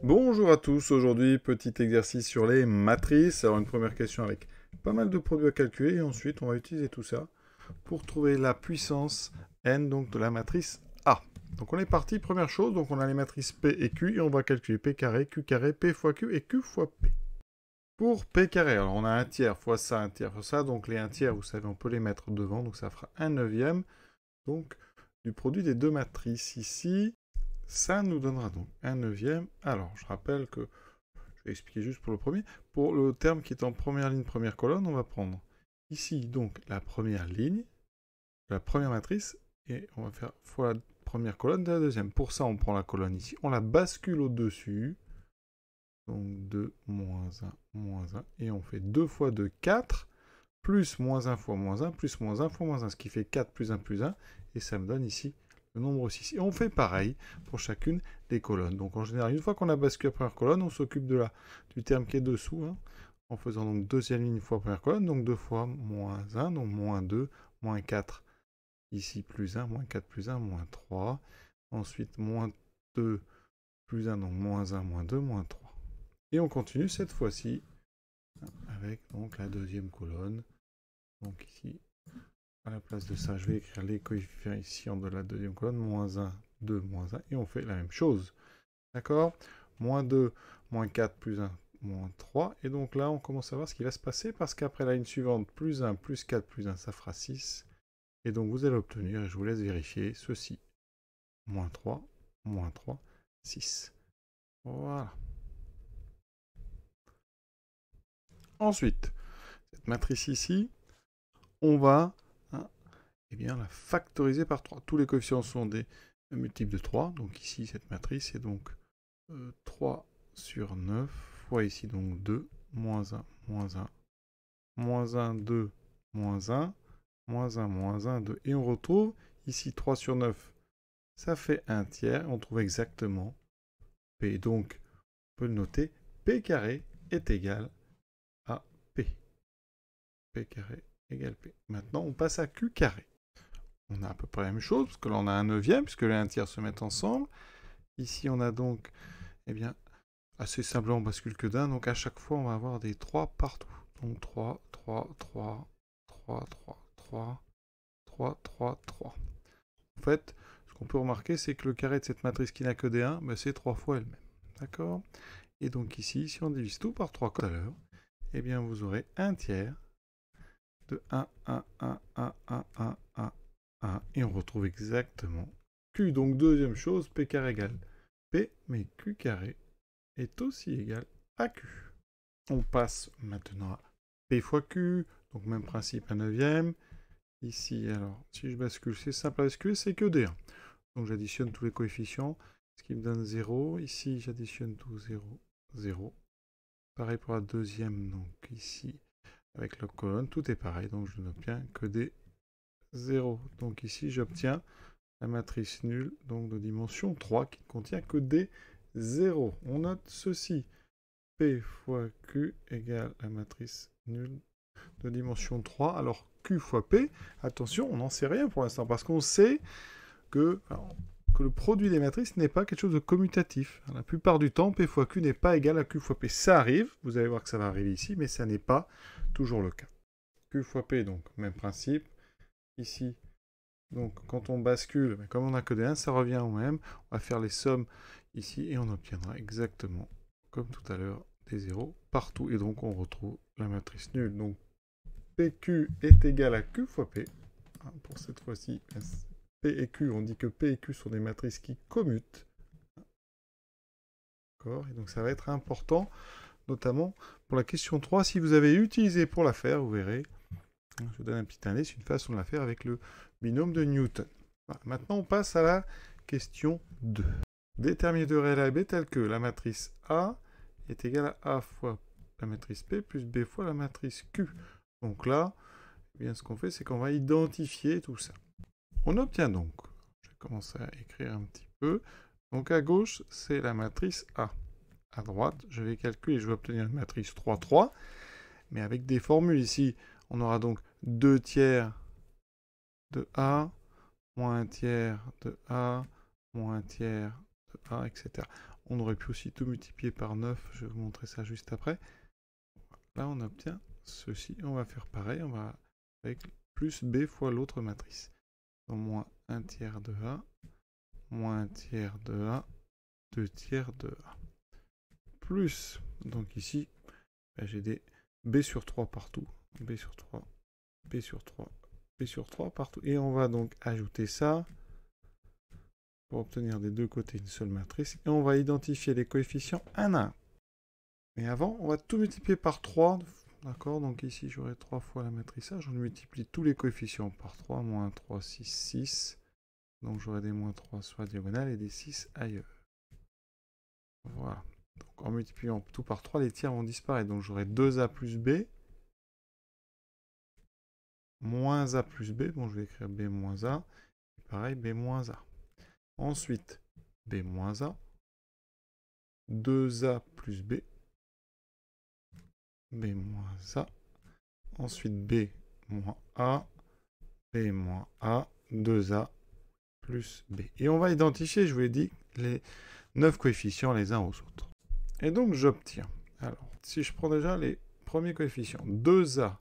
Bonjour à tous, aujourd'hui petit exercice sur les matrices. Alors une première question avec pas mal de produits à calculer et ensuite on va utiliser tout ça pour trouver la puissance n donc de la matrice A. Donc on est parti, première chose, donc on a les matrices P et Q et on va calculer P carré, Q carré, P fois Q et Q fois P. Pour P carré, alors on a un tiers fois ça, un tiers fois ça, donc les 1 tiers vous savez on peut les mettre devant, donc ça fera 1 neuvième donc du produit des deux matrices ici. Ça nous donnera donc 1 neuvième. Alors, je rappelle que, je vais expliquer juste pour le premier, pour le terme qui est en première ligne, première colonne, on va prendre ici donc la première ligne, la première matrice, et on va faire fois la première colonne de la deuxième. Pour ça, on prend la colonne ici, on la bascule au-dessus, donc 2, moins 1, moins 1, et on fait 2 fois 2, 4, plus moins 1 fois moins 1, plus moins 1 fois moins 1, ce qui fait 4 plus 1, et ça me donne ici le nombre 6. Et on fait pareil pour chacune des colonnes. Donc en général, une fois qu'on a basculé la première colonne, on s'occupe du terme qui est dessous, en faisant donc deuxième ligne fois première colonne, donc 2 fois moins 1, donc moins 2, moins 4, ici plus 1, moins 4 plus 1, moins 3. Ensuite, moins 2 plus 1, donc moins 1, moins 2, moins 3. Et on continue cette fois-ci avec donc la deuxième colonne. Donc ici, à la place de ça, je vais écrire les coefficients de la deuxième colonne, moins 1, 2, moins 1, et on fait la même chose. D'accord? Moins 2, moins 4, plus 1, moins 3. Et donc là, on commence à voir ce qui va se passer, parce qu'après la ligne suivante, plus 1, plus 4, plus 1, ça fera 6. Et donc vous allez obtenir, et je vous laisse vérifier, ceci. Moins 3, 6. Voilà. Ensuite, cette matrice ici, on va eh bien, la factoriser par 3. Tous les coefficients sont des multiples de 3. Donc ici, cette matrice est donc 3 sur 9 fois ici donc 2, moins 1, moins 1, moins 1, 2, moins 1, moins 1, moins 1, 2. Et on retrouve ici 3 sur 9, ça fait 1 tiers. On trouve exactement P. Donc, on peut le noter, P carré est égal à P. P carré égale P. Maintenant, on passe à Q carré. On a à peu près la même chose, parce que là on a un neuvième, puisque les 1 tiers se mettent ensemble. Ici on a donc, eh bien, assez simplement on bascule que d'un, donc à chaque fois on va avoir des 3 partout. Donc 3, 3, 3, 3, 3, 3, 3, 3, 3. En fait, ce qu'on peut remarquer, c'est que le carré de cette matrice qui n'a que des 1, ben, c'est 3 fois elle-même. D'accord? Et donc ici, si on divise tout par 3 comme tout à l'heure, eh bien vous aurez 1 tiers de 1, 1, 1, 1, 1, 1, 1, 1, et on retrouve exactement Q. Donc deuxième chose, P carré égale P, mais Q carré est aussi égal à Q. On passe maintenant à P fois Q, donc même principe, un neuvième. Ici, alors, si je bascule, c'est simple à basculer, c'est que D1. Donc j'additionne tous les coefficients, ce qui me donne 0. Ici, j'additionne tout 0, 0. Pareil pour la deuxième, donc ici, avec la colonne, tout est pareil, donc je n'obtiens que des 0. Donc ici, j'obtiens la matrice nulle, donc de dimension 3, qui ne contient que des 0. On note ceci. P fois Q égale la matrice nulle de dimension 3. Alors, Q fois P, attention, on n'en sait rien pour l'instant, parce qu'on sait que, que le produit des matrices n'est pas quelque chose de commutatif. La plupart du temps, P fois Q n'est pas égal à Q fois P. Ça arrive, vous allez voir que ça va arriver ici, mais ça n'est pas toujours le cas. Q fois P, donc, même principe. Ici, donc quand on bascule, comme on n'a que des 1, ça revient au même. On va faire les sommes ici et on obtiendra exactement, comme tout à l'heure, des 0 partout. Et donc on retrouve la matrice nulle. Donc PQ est égal à Q fois P. Pour cette fois-ci, P et Q, on dit que P et Q sont des matrices qui commutent. D'accord? Et donc ça va être important, notamment pour la question 3. Si vous avez utilisé pour la faire, vous verrez, je vous donne un petit indice, une façon de la faire avec le binôme de Newton. Voilà. Maintenant, on passe à la question 2. Déterminer deux réels A et B tels que la matrice A est égale à A fois la matrice P plus B fois la matrice Q. Donc là, eh bien, ce qu'on fait, c'est qu'on va identifier tout ça. On obtient donc, je vais commencer à écrire un petit peu, donc à gauche, c'est la matrice A. À droite, je vais calculer, je vais obtenir une matrice 3, 3, mais avec des formules ici. On aura donc 2 tiers de A, moins 1 tiers de A, moins 1 tiers de A, etc. on aurait pu aussi tout multiplier par 9. Je vais vous montrer ça juste après. Là, on obtient ceci. On va faire pareil. On va avec plus B fois l'autre matrice. Donc, moins 1 tiers de A, moins 1 tiers de A, 2 tiers de A. Plus, donc ici, ben, j'ai des B sur 3 partout. B sur 3, B sur 3, B sur 3 partout. Et on va donc ajouter ça pour obtenir des deux côtés une seule matrice. Et on va identifier les coefficients un à un. Mais avant, on va tout multiplier par 3. D'accord, donc ici j'aurai 3 fois la matrice A, j'en multiplie tous les coefficients par 3, moins 3, 6, 6. Donc j'aurai des moins 3 soit diagonales et des 6 ailleurs. Voilà. Donc en multipliant tout par 3, les tiers vont disparaître. Donc j'aurai 2A plus B, moins A plus B. Bon, je vais écrire B moins A. Et pareil, B moins A. Ensuite, B moins A, 2A plus B, B moins A. Ensuite, B moins A, B moins A, 2A plus B. Et on va identifier, je vous l'ai dit, les 9 coefficients les uns aux autres. Et donc, j'obtiens. Alors, si je prends déjà les premiers coefficients, 2A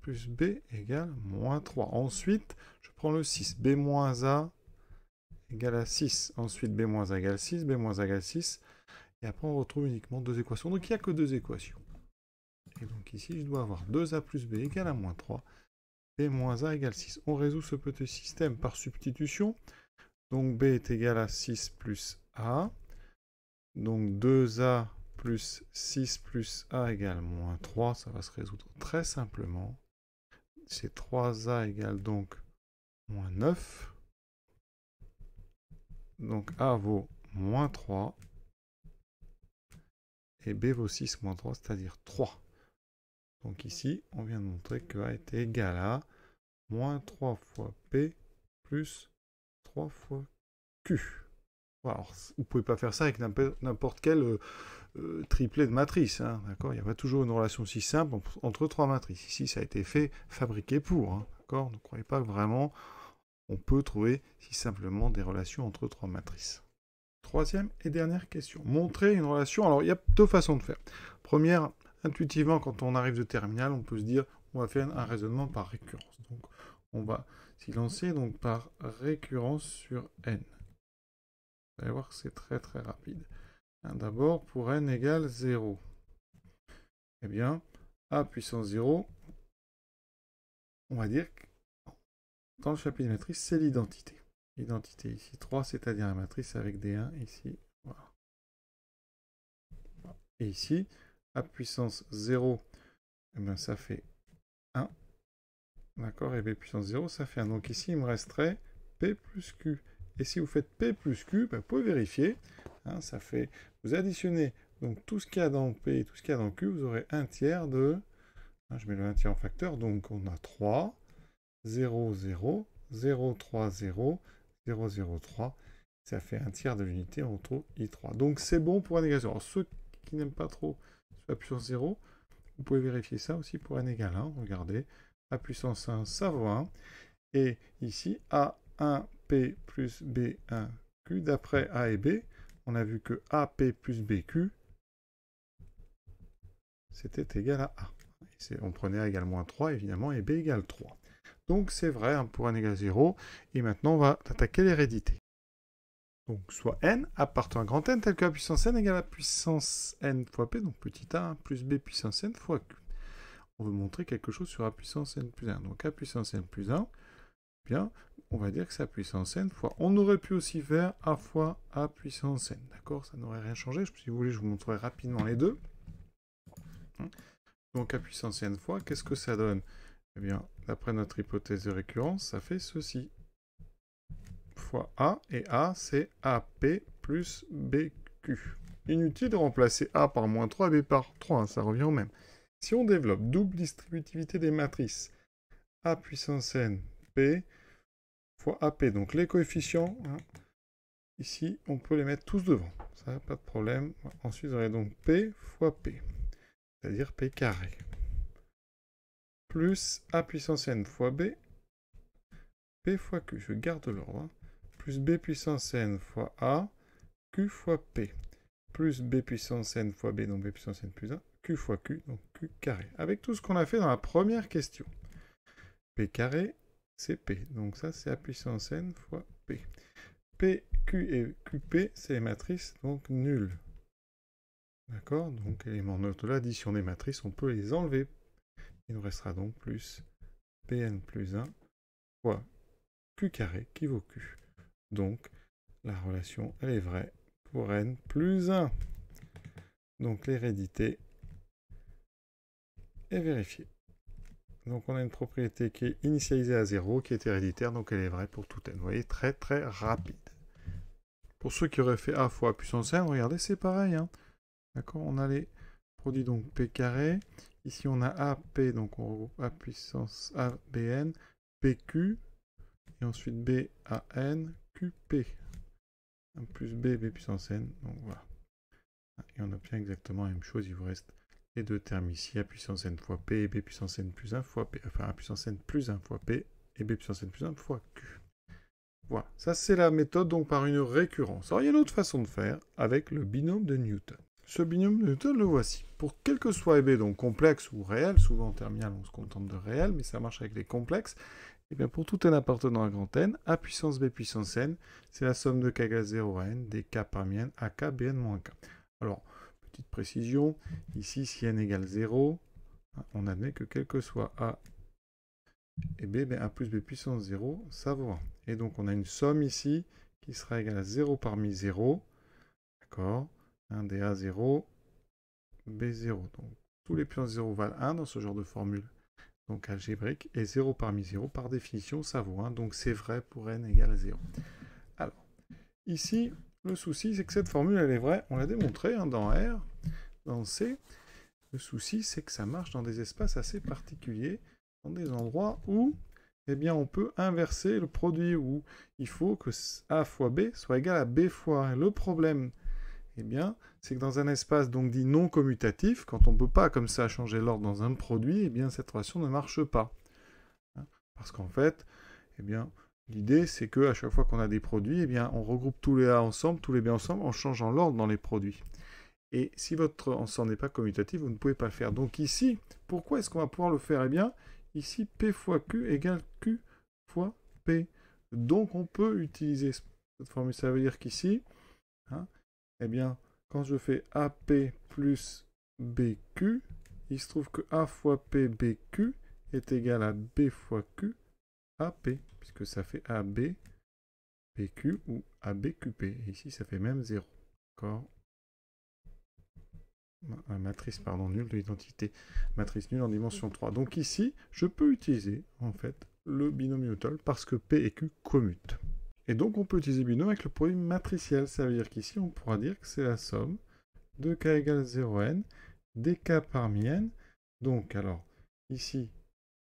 plus B égale moins 3. Ensuite, je prends le 6. B moins A égale à 6. Ensuite, B moins A égale 6. B moins A égale 6. Et après, on retrouve uniquement deux équations. Donc, il n'y a que deux équations. Et donc ici, je dois avoir 2A plus B égale à moins 3. B moins A égale 6. On résout ce petit système par substitution. Donc B est égal à 6 plus A. Donc 2A plus 6 plus A égale moins 3. Ça va se résoudre très simplement. C'est 3A égale donc moins 9. Donc A vaut moins 3. Et B vaut 6 moins 3, c'est-à-dire 3. Donc ici, on vient de montrer que A est égal à moins 3 fois P plus 3 fois Q. Alors, vous ne pouvez pas faire ça avec n'importe quel triplet de matrice. Hein, d'accord, il n'y a pas toujours une relation si simple entre trois matrices. Ici, ça a été fait, fabriqué pour. Hein, d'accord, ne croyez pas que vraiment on peut trouver si simplement des relations entre trois matrices. Troisième et dernière question. Montrer une relation. Alors, il y a deux façons de faire. Première, intuitivement, quand on arrive de terminale, on peut se dire, on va faire un raisonnement par récurrence. Donc, on va s'y lancer donc, par récurrence sur n. Vous allez voir que c'est très très rapide. D'abord, pour n égale 0, eh bien, a puissance 0, on va dire que dans le chapitre de matrice, c'est l'identité. L'identité ici 3, c'est-à-dire la matrice avec des 1 ici. Voilà. Et ici, a puissance 0, eh bien, ça fait 1. D'accord, et b puissance 0, ça fait 1. Donc ici, il me resterait p plus q. Et si vous faites p plus q, ben, vous pouvez vérifier. Hein, ça fait, vous additionnez donc tout ce qu'il y a dans p et tout ce qu'il y a dans q, vous aurez 1 tiers de... Hein, je mets le 1 tiers en facteur, donc on a 3, 0, 0, 0, 3, 0, 0, 0, 3. Ça fait 1 tiers de l'unité, on retrouve I3. Donc c'est bon pour n égale 0. Alors, ceux qui n'aiment pas trop la puissance 0, vous pouvez vérifier ça aussi pour n égale 1. Regardez, a puissance 1, ça vaut 1. Et ici, A1P plus B1Q, d'après A et B, on a vu que AP plus BQ, c'était égal à A. On prenait A égale moins 3, évidemment, et B égale 3. Donc c'est vrai hein, pour n égale 0. Et maintenant, on va attaquer l'hérédité. Donc soit n appartenant à grand N, tel que A puissance n égale A puissance n fois P, donc petit a, hein, plus B puissance n fois Q. On veut montrer quelque chose sur A puissance n plus 1. Donc A puissance n plus 1, bien, on va dire que c'est A puissance n fois. On aurait pu aussi faire A fois A puissance n. D'accord, ça n'aurait rien changé. Si vous voulez, je vous montrerai rapidement les deux. Donc A puissance n fois, qu'est-ce que ça donne? Eh bien, d'après notre hypothèse de récurrence, ça fait ceci. Fois A, et A, c'est AP plus BQ. Inutile de remplacer A par moins 3 et B par 3, hein, ça revient au même. Si on développe double distributivité des matrices, A puissance n, P, fois AP, donc les coefficients, hein, ici, on peut les mettre tous devant, ça, pas de problème. Ensuite, vous aurez donc P fois P, c'est-à-dire P carré, plus A puissance n fois B, P fois Q, je garde l'ordre, hein, plus B puissance n fois A, Q fois P. plus b puissance n fois b, donc b puissance n plus 1, q fois q, donc q carré. Avec tout ce qu'on a fait dans la première question. P carré, c'est p. Donc ça, c'est a puissance n fois p. P, q et qp, c'est les matrices, donc nulles. D'accord? Donc, éléments neutres de l'addition des matrices, on peut les enlever. Il nous restera donc plus pn plus 1 fois q carré qui vaut q. Donc, la relation, elle est vraie pour n plus 1. Donc, l'hérédité est vérifiée. Donc, on a une propriété qui est initialisée à 0, qui est héréditaire, donc elle est vraie pour tout n. Vous voyez, très très rapide. Pour ceux qui auraient fait a fois a puissance n, regardez, c'est pareil. Hein. D'accord? On a les produits, donc p carré. Ici, on a ap, donc on regroupe a puissance a bn, pq, et ensuite b a n, qp. 1 plus b, b puissance n, donc voilà. Et on obtient exactement la même chose, il vous reste les deux termes ici, a puissance n fois p et b puissance n plus 1 fois p, enfin a puissance n plus 1 fois p et b puissance n plus 1 fois q. Voilà, ça c'est la méthode donc par une récurrence. Alors il y a une autre façon de faire avec le binôme de Newton. Ce binôme de Newton, le voici. Pour quel que soit b, donc complexe ou réel, souvent en terminale on se contente de réel, mais ça marche avec les complexes, et bien pour tout n appartenant à grand n, a puissance b puissance n, c'est la somme de k égale 0 à n, des k parmi n, à k bn moins k. Alors, petite précision, ici si n égale 0, on admet que quel que soit a et b, ben a plus b puissance 0, ça vaut 1. Et donc on a une somme ici qui sera égale à 0 parmi 0, d'accord, des a0, b0. Donc tous les puissances 0 valent 1 dans ce genre de formule donc algébrique, et 0 parmi 0, par définition, ça vaut 1, donc c'est vrai pour n égale 0. Alors, ici, le souci, c'est que cette formule, elle est vraie, on l'a démontré hein, dans R, dans C. Le souci, c'est que ça marche dans des espaces assez particuliers, dans des endroits où, eh bien, on peut inverser le produit, où il faut que A fois B soit égal à B fois A. Le problème, eh bien, c'est que dans un espace donc dit non commutatif, quand on ne peut pas comme ça changer l'ordre dans un produit, eh bien, cette relation ne marche pas. Parce qu'en fait, eh bien, l'idée, c'est qu'à chaque fois qu'on a des produits, eh bien, on regroupe tous les A ensemble, tous les B ensemble, en changeant l'ordre dans les produits. Et si votre ensemble n'est pas commutatif, vous ne pouvez pas le faire. Donc ici, pourquoi est-ce qu'on va pouvoir le faire? Eh bien, ici, P fois Q égale Q fois P. Donc on peut utiliser cette formule. Ça veut dire qu'ici, hein, eh bien, quand je fais AP plus BQ, il se trouve que A fois P BQ est égal à B fois Q AP, puisque ça fait AB PQ ou ABQP. Et ici, ça fait même 0. D'accord? Matrice, pardon, nulle de l'identité. Matrice nulle en dimension 3. Donc ici, je peux utiliser, en fait, le binôme Newton parce que P et Q commutent. Et donc, on peut utiliser le binôme avec le produit matriciel. Ça veut dire qu'ici, on pourra dire que c'est la somme de k égale 0n des k parmi n. Donc, alors, ici,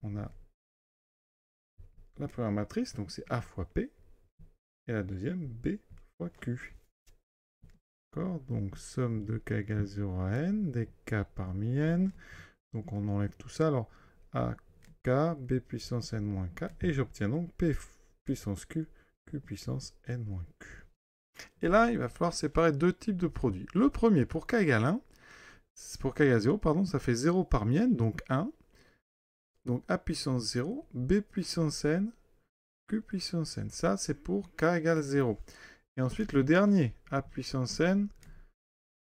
on a la première matrice, donc c'est A fois P, et la deuxième, B fois Q. D'accord? Donc, somme de k égale 0 à n, des k parmi n. Donc, on enlève tout ça. Alors, A, k, b puissance n moins k, et j'obtiens donc p puissance q, q puissance n moins q. Et là, il va falloir séparer deux types de produits. Le premier, pour k égale 1, pour k égale 0, pardon, ça fait 0 parmi n, donc 1. Donc a puissance 0, b puissance n, q puissance n. Ça, c'est pour k égale 0. Et ensuite, le dernier, a puissance n,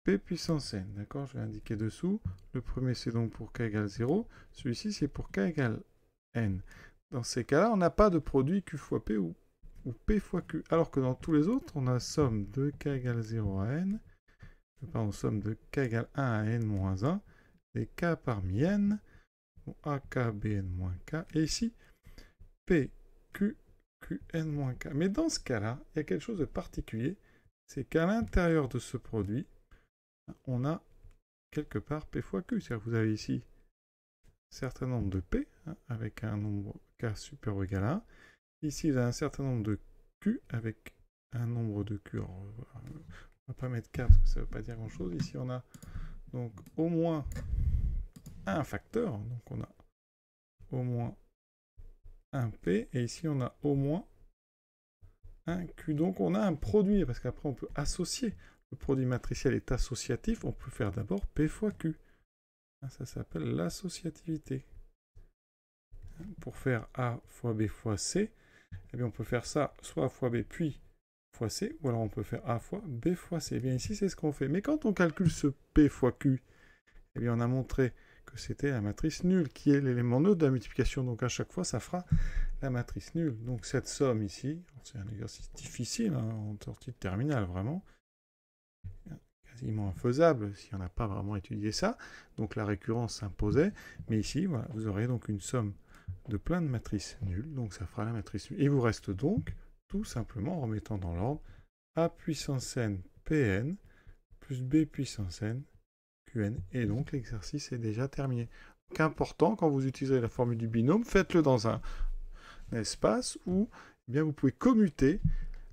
p puissance n. D'accord? Je vais indiquer dessous. Le premier, c'est donc pour k égale 0. Celui-ci, c'est pour k égale n. Dans ces cas-là, on n'a pas de produit q fois p ou p fois q. Alors que dans tous les autres, on a somme de k égale 0 à n, pardon, somme de k égale 1 à n moins 1, et k parmi n, ak bn moins k, et ici, p, q, qn moins k. Mais dans ce cas-là, il y a quelque chose de particulier, c'est qu'à l'intérieur de ce produit, on a quelque part p fois q. C'est-à-dire que vous avez ici un certain nombre de p, avec un nombre k supérieur ou égal à 1. Ici, vous avez un certain nombre de q avec un nombre de q. Alors, on ne va pas mettre k parce que ça ne veut pas dire grand-chose. Ici, on a donc au moins un facteur. Donc, on a au moins un P, et ici on a au moins un Q. Donc on a un produit, parce qu'après on peut associer le produit matriciel est associatif, on peut faire d'abord P fois Q. Ça s'appelle l'associativité. Pour faire A fois B fois C, eh bien on peut faire ça soit A fois B puis fois C, ou alors on peut faire A fois B fois C. Eh bien ici, c'est ce qu'on fait. Mais quand on calcule ce P fois Q, eh bien on a montré que c'était la matrice nulle, qui est l'élément neutre de la multiplication. Donc à chaque fois, ça fera la matrice nulle. Donc cette somme ici, c'est un exercice difficile, hein, en sortie de terminale, vraiment. Quasiment infaisable si on n'a pas vraiment étudié ça. Donc la récurrence s'imposait. Mais ici, voilà, vous aurez donc une somme de plein de matrices nulles. Donc ça fera la matrice nulle. Il vous reste donc, tout simplement, en remettant dans l'ordre, A puissance n Pn plus B puissance n Qn. Et donc l'exercice est déjà terminé. Donc important, quand vous utiliserez la formule du binôme, faites-le dans un espace où eh bien, vous pouvez commuter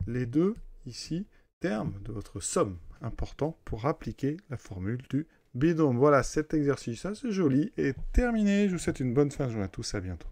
les deux, ici, termes de votre somme. Important pour appliquer la formule du binôme. Voilà, cet exercice assez joli est terminé. Je vous souhaite une bonne fin de journée à tous. À bientôt.